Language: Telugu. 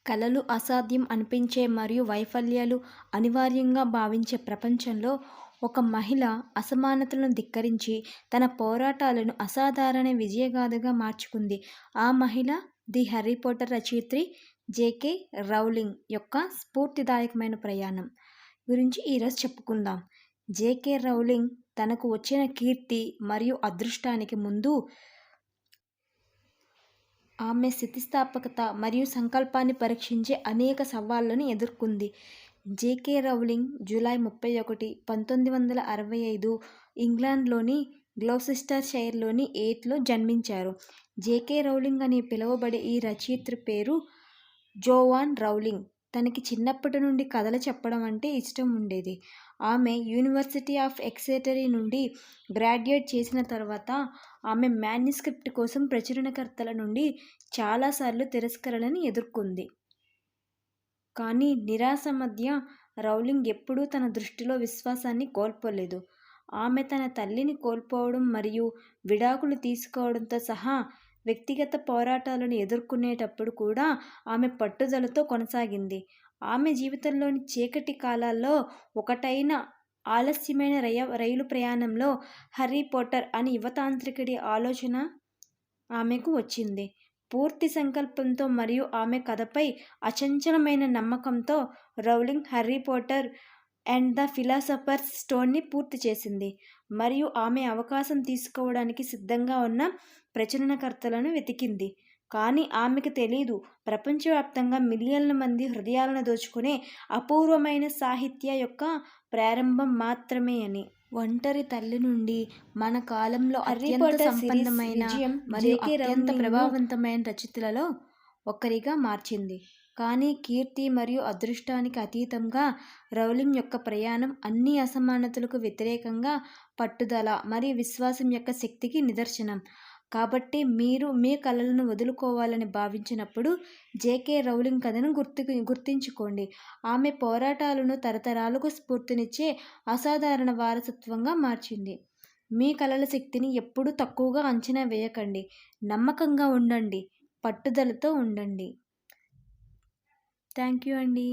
కలలు అసాధ్యం అనిపించే మరియు వైఫల్యాలు అనివార్యంగా భావించే ప్రపంచంలో ఒక మహిళ అసమానతలను ధిక్కరించి తన పోరాటాలను అసాధారణ విజయగాథగా మార్చుకుంది. ఆ మహిళ ది హ్యారీ పాటర్ రచయిత్రి జేకే రౌలింగ్ యొక్క స్ఫూర్తిదాయకమైన ప్రయాణం గురించి ఈరోజు చెప్పుకుందాం. జేకే రౌలింగ్ తనకు వచ్చిన కీర్తి మరియు అదృష్టానికి ముందు ఆమె స్థితిస్థాపకత మరియు సంకల్పాన్ని పరీక్షించే అనేక సవాళ్లను ఎదుర్కొంది. జేకే రౌలింగ్ జూలై 31, 1965 ఇంగ్లాండ్లోని గ్లౌసెస్టర్షైర్లోని ఎయిత్లో జన్మించారు. జేకే రౌలింగ్ అని పిలువబడే ఈ రచయిత్రి పేరు జోవాన్ రౌలింగ్. తనకి చిన్నప్పటి నుండి కథలు చెప్పడం అంటే ఇష్టం ఉండేది. ఆమె యూనివర్సిటీ ఆఫ్ ఎక్సెటర్ నుండి గ్రాడ్యుయేట్ చేసిన తర్వాత ఆమె మాన్యుస్క్రిప్ట్ కోసం ప్రచురణకర్తల నుండి చాలాసార్లు తిరస్కరణలను ఎదుర్కొంది. కానీ నిరాశ మధ్య రౌలింగ్ ఎప్పుడూ తన దృష్టిలో విశ్వాసాన్ని కోల్పోలేదు. ఆమె తన తల్లిని కోల్పోవడం మరియు విడాకులు తీసుకోవడంతో సహా వ్యక్తిగత పోరాటాలను ఎదుర్కొనేటప్పుడు కూడా ఆమె పట్టుదలతో కొనసాగింది. ఆమె జీవితంలోని చీకటి కాలాల్లో ఒకటైన ఆలస్యమైన రైలు ప్రయాణంలో హ్యారీ పాటర్ అనే యువతాంత్రికుడి ఆలోచన ఆమెకు వచ్చింది. పూర్తి సంకల్పంతో మరియు ఆమె కథపై అచంచలమైన నమ్మకంతో Rowling Harry Potter and the philosopher's స్టోన్ని పూర్తి చేసింది మరియు ఆమె అవకాశం తీసుకోవడానికి సిద్ధంగా ఉన్న ప్రచురణకర్తలను వెతికింది. కానీ ఆమెకు తెలీదు, ప్రపంచవ్యాప్తంగా మిలియన్ల మంది హృదయాలను దోచుకునే అపూర్వమైన సాహిత్య యొక్క ప్రారంభం మాత్రమే అని. ఒంటరి తల్లి నుండి మన కాలంలో అత్యంత సంపన్నమైన మరియు అత్యంత ప్రభావవంతమైన రచయితలలో ఒకరిగా మార్చింది. కానీ కీర్తి మరియు అదృష్టానికి అతీతంగా రౌలింగ్ యొక్క ప్రయాణం అన్ని అసమానతలకు వ్యతిరేకంగా పట్టుదల మరియు విశ్వాసం యొక్క శక్తికి నిదర్శనం. కాబట్టి మీరు మీ కలలను వదులుకోవాలని భావించినప్పుడు జేకే రౌలింగ్ కథను గుర్తుంచుకోండి. ఆమె పోరాటాలను తరతరాలకు స్ఫూర్తినిచ్చే అసాధారణ వారసత్వంగా మార్చింది. మీ కలల శక్తిని ఎప్పుడూ తక్కువగా అంచనా వేయకండి. నమ్మకంగా ఉండండి, పట్టుదలతో ఉండండి. థ్యాంక్ యూ అండి.